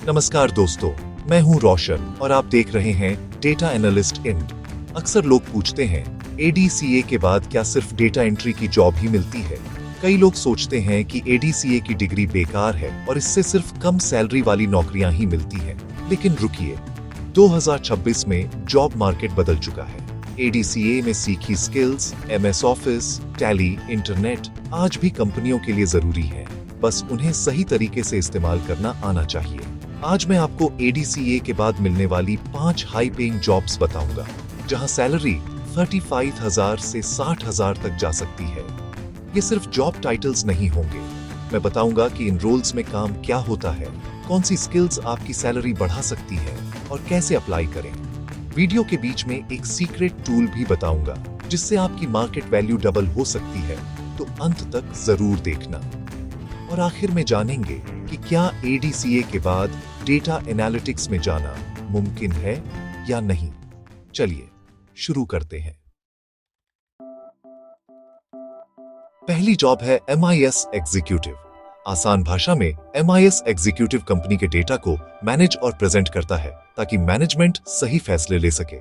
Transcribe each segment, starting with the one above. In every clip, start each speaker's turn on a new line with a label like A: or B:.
A: नमस्कार दोस्तों, मैं हूं रोशन और आप देख रहे हैं डेटा एनालिस्ट इंड। अक्सर लोग पूछते हैं, एडीसीए के बाद क्या सिर्फ डेटा एंट्री की जॉब ही मिलती है? कई लोग सोचते हैं कि एडीसीए की डिग्री बेकार है और इससे सिर्फ कम सैलरी वाली नौकरियां ही मिलती हैं। लेकिन रुकिए, 2026 में जॉब मार्केट बदल चुका है। एडीसीए में सीखी skills, MS office, tally, internet आज भी कंपनियों के लिए जरूरी है। बस उन्हें सही तरीके से इस्तेमाल करना आना चाहिए। आज मैं आपको एडीसीए के बाद मिलने वाली 5 हाई पेइंग जॉब्स बताऊंगा, जहां सैलरी 35,000 से 60,000 तक जा सकती है। ये सिर्फ जॉब टाइटल्स नहीं होंगे। मैं बताऊंगा कि इन रोल्स में काम क्या होता है, कौन सी स्किल्स आपकी सैलरी बढ़ा सकती है और कैसे अप्लाई करें। वीडियो के बीच में एक सीक्रेट टूल भी बताऊंगा, जिससे आपकी मार्केट वैल्यू डबल हो सकती है, तो अंत तक जरूर देखना। और आखिर में जानेंगे कि क्या एडीसीए के बाद डेटा एनालिटिक्स में जाना मुमकिन है या नहीं। चलिए शुरू करते हैं। पहली जॉब है एमआईएस एग्जीक्यूटिव। आसान भाषा में एमआईएस एग्जीक्यूटिव कंपनी के डेटा को मैनेज और प्रेजेंट करता है ताकि मैनेजमेंट सही फैसले ले सके।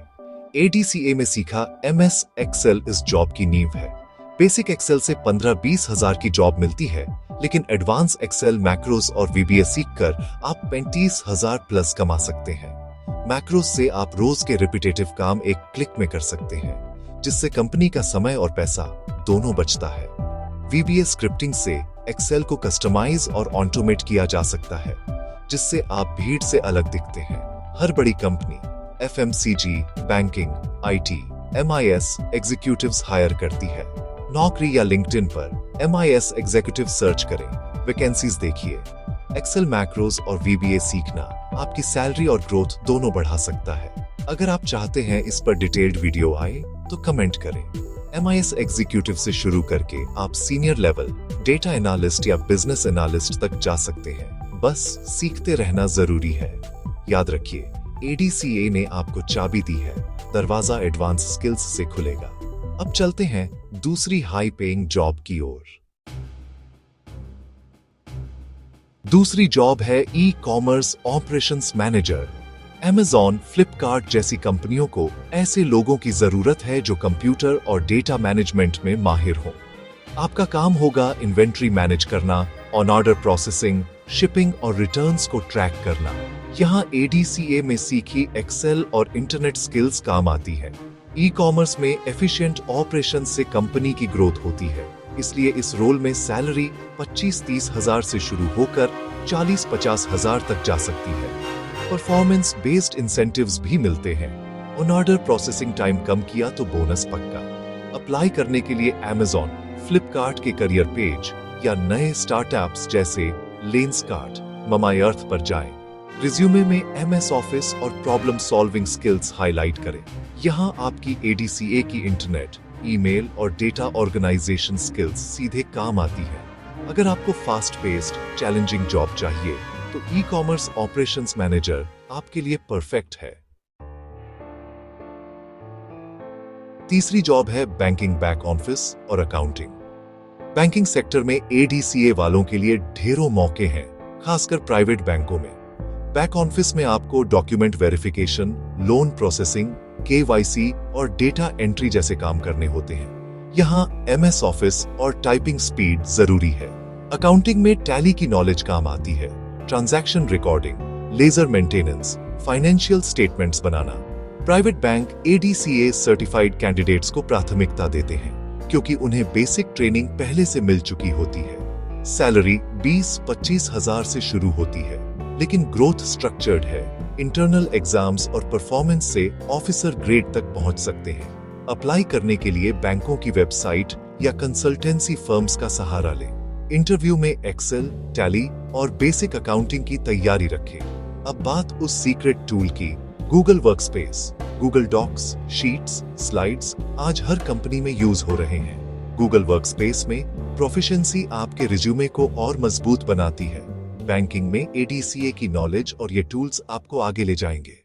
A: एडीसीए में सीखा एमएस एक्सेल इस जॉब की नींव है। बेसिक एक्सेल से 15-20 हजार की जॉब मिलती है, लेकिन एडवांस एक्सेल, मैक्रोस और वीबीएस सीखकर आप 35,000 प्लस कमा सकते हैं। मैक्रोस से आप रोज के रिपीटेटिव काम एक क्लिक में कर सकते हैं, जिससे कंपनी का समय और पैसा दोनों बचता है। वीबीएस स्क्रिप्टिंग से एक्सेल को कस्टमाइज और ऑटोमेट किया जा सकता है, जिससे आप भीड़ से अलग दिखते हैं। हर बड़ी company, FMCG, banking, IT, MIS executives hire करती है। नौकरी या लिंक्डइन पर एमआईएस एग्जीक्यूटिव सर्च करें, वैकेंसीज देखिए। एक्सेल, मैक्रोस और वीबीए सीखना आपकी सैलरी और ग्रोथ दोनों बढ़ा सकता है। अगर आप चाहते हैं इस पर डिटेल्ड वीडियो आए तो कमेंट करें। एमआईएस एग्जीक्यूटिव से शुरू करके आप सीनियर लेवल, डेटा एनालिस्ट या बिजनेस एनालिस्ट तक जा सकते हैं। बस सीखते रहना जरूरी है। याद रखिए, एडीसीए ने आपको चाबी दी है, दरवाजा एडवांस स्किल्स से खुलेगा। अब चलते हैं दूसरी हाई पेइंग जॉब की ओर। दूसरी जॉब है e commerce operations manager. Amazon, Flipkart जैसी कंपनियों को ऐसे लोगों की जरूरत है जो कंप्यूटर और डेटा मैनेजमेंट में माहिर हों। आपका काम होगा इन्वेंट्री मैनेज करना, ऑन ऑर्डर प्रोसेसिंग, शिपिंग और रिटर्न्स को ट्रैक करना। यहाँ एडीसीए में सीखी एक्सेल और इंटरनेट स्किल्स काम आती है। ई कॉमर्स में एफिशिएंट ऑपरेशन से कंपनी की ग्रोथ होती है, इसलिए इस रोल में सैलरी 25-30 हजार से शुरू होकर 40-50 हजार तक जा सकती है। परफॉर्मेंस बेस्ड इंसेंटिव्स भी मिलते हैं। ऑन ऑर्डर प्रोसेसिंग टाइम कम किया तो बोनस पक्का। अप्लाई करने के लिए Amazon, फ्लिपकार्ट के करियर पेज या नए स्टार्टअप्स जैसे लेंसकार्ट, ममाअर्थ पर जाएं। रिज्यूमे में एमएस ऑफिस और प्रॉब्लम सॉल्विंग स्किल्स हाईलाइट करें। यहाँ आपकी एडीसीए की इंटरनेट, ईमेल और डेटा ऑर्गेनाइजेशन स्किल्स सीधे काम आती है। अगर आपको फास्ट पेस्ड, चैलेंजिंग जॉब चाहिए तो ई कॉमर्स ऑपरेशंस मैनेजर आपके लिए परफेक्ट है। तीसरी जॉब है बैंकिंग बैक ऑफिस और अकाउंटिंग। बैंकिंग सेक्टर में एडीसीए वालों के लिए ढेरों मौके हैं, खासकर प्राइवेट बैंकों में। बैक ऑफिस में आपको document verification, loan processing, KYC और डेटा एंट्री जैसे काम करने होते हैं। यहाँ एमएस ऑफिस और टाइपिंग स्पीड जरूरी है। अकाउंटिंग में टैली की नॉलेज काम आती है। Transaction recording, ledger maintenance, financial statements बनाना। Private bank ADCA certified candidates को प्राथमिकता देते हैं, क्योंकि उन्हें बेसिक ट्रेनिंग पहले से मिल चुकी होती है। सैलरी 20-25 हजार से शुरू होती है, लेकिन ग्रोथ स्ट्रक्चर्ड है। इंटरनल एग्जाम्स और परफॉर्मेंस से ऑफिसर ग्रेड तक पहुंच सकते हैं। अप्लाई करने के लिए बैंकों की वेबसाइट या कंसल्टेंसी फर्म्स का सहारा लें। इंटरव्यू में एक्सेल, टैली और बेसिक अकाउंटिंग की तैयारी रखें। अब बात उस सीक्रेट टूल की, Google Workspace. Google Docs, Sheets, Slides आज हर कंपनी में यूज हो रहे हैं। गूगल वर्कस्पेस में प्रोफिशिएंसी आपके रिज्यूमे को और मजबूत बनाती है। बैंकिंग में एडीसीए की नॉलेज और ये टूल्स आपको आगे ले जाएंगे।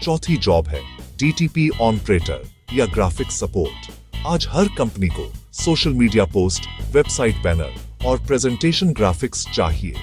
A: चौथी जॉब है डीटीपी ऑपरेटर या ग्राफिक्स सपोर्ट। आज हर कंपनी को social media post, website banner और प्रेजेंटेशन ग्राफिक्स चाहिए।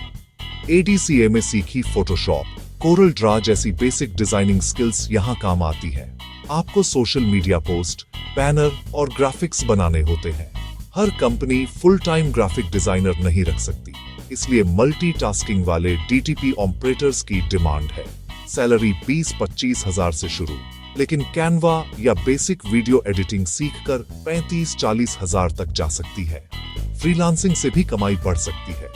A: ADCA में सीखी फोटोशॉप, कोरल ड्रा जैसी बेसिक डिजाइनिंग स्किल्स यहाँ काम आती है। आपको सोशल मीडिया पोस्ट, बैनर और ग्राफिक्स बनाने होते हैं। हर company full time graphic designer नहीं रख सकती, इसलिए मल्टीटास्किंग वाले DTP ऑपरेटर्स की डिमांड है। सैलरी 20-25 हजार से शुरू, लेकिन कैनवा या बेसिक वीडियो एडिटिंग सीखकर 35-40 हजार तक जा सकती है। फ्रीलांसिंग से भी कमाई बढ़ सकती है।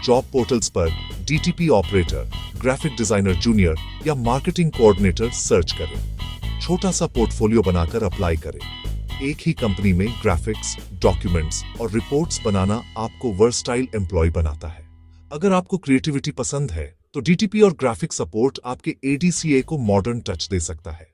A: जॉब पोर्टल्स पर DTP operator, graphic designer junior या मार्केटिंग कोऑर्डिनेटर सर्च करें। छोटा सा पोर्टफोलियो बनाकर अप्लाई करें। एक ही कंपनी में ग्राफिक्स, डॉक्यूमेंट्स और रिपोर्ट्स बनाना आपको वर्सटाइल एम्प्लॉय बनाता है। अगर आपको क्रिएटिविटी पसंद है तो DTP और ग्राफिक सपोर्ट आपके ADCA को मॉडर्न टच दे सकता है।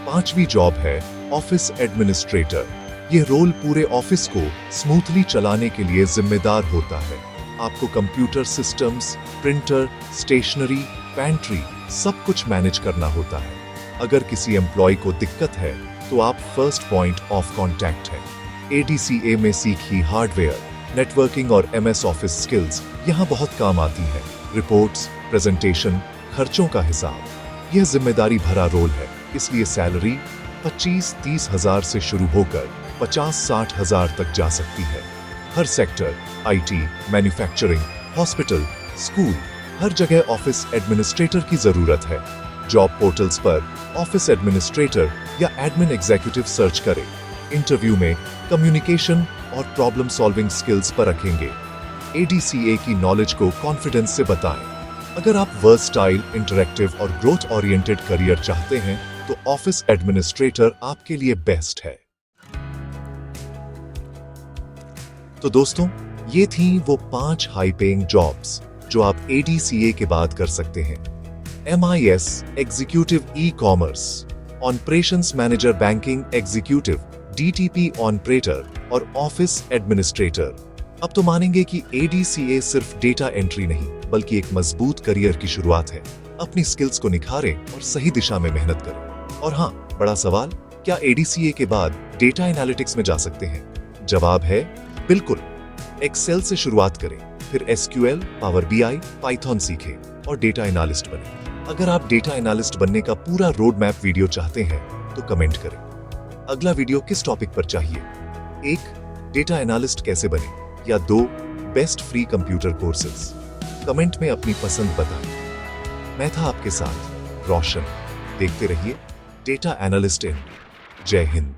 A: 5वीं जॉब है ऑफिस एडमिनिस्ट्रेटर। यह रोल पूरे ऑफिस को स्मूथली चलाने के लिए जिम्मेदार होता है। आपको computer systems, printer, stationery, pantry सब कुछ मैनेज करना होता है। अगर किसी एम्प्लॉय को दिक्कत है तो आप फर्स्ट पॉइंट ऑफ कांटेक्ट हैं। ADCA में सीखी हार्डवेयर, नेटवर्किंग और MS ऑफिस स्किल्स यहाँ बहुत काम आती है। रिपोर्ट्स, प्रेजेंटेशन, खर्चों का हिसाब, यह जिम्मेदारी भरा रोल है, इसलिए सैलरी 25-30 हजार से शुरू होकर 50-60 हजार तक जा सकती है। हर sector, IT, manufacturing, hospital, school, हर जगह ऑफिस एडमिनिस्ट्रेटर की जरूरत है। जॉब पोर्टल्स पर ऑफिस एडमिनिस्ट्रेटर या एडमिन एग्जीक्यूटिव सर्च करें। इंटरव्यू में कम्युनिकेशन और प्रॉब्लम सॉल्विंग स्किल्स पर रखेंगे। ADCA की नॉलेज को कॉन्फिडेंस से बताएं। अगर आप वर्सटाइल, इंटरैक्टिव और ग्रोथ ओरिएंटेड करियर चाहते हैं तो ऑफिस एडमिनिस्ट्रेटर आपके लिए बेस्ट है। तो दोस्तों, ये थी वो 5 हाई पेइंग जॉब्स जो आप ADCA के बाद कर सकते हैं। MIS executive e-commerce, operations manager banking executive, DTP operator और ऑफिस एडमिनिस्ट्रेटर। अब तो मानेंगे कि ADCA सिर्फ डेटा एंट्री नहीं बल्कि एक मजबूत करियर की शुरुआत है। अपनी स्किल्स को निखारें और सही दिशा में मेहनत करें। और हाँ, बड़ा सवाल, क्या ADCA के बाद डेटा एनालिटिक्स में जा सकते हैं? जवाब है बिल्कुल। एक्सेल से शुरुआत करें, फिर SQL, पावर BI, पाइथन सीखें और डेटा एनालिस्ट बनें। अगर आप डेटा एनालिस्ट बनने का पूरा रोड मैप वीडियो चाहते हैं तो कमेंट करें। अगला वीडियो किस टॉपिक पर चाहिए? 1. डेटा एनालिस्ट कैसे बने, या 2. Best free computer courses? Comment में अपनी पसंद बताएं। मैं था आपके साथ रोशन। देखते रहिए डेटा एनालिस्ट इन। जय हिंद।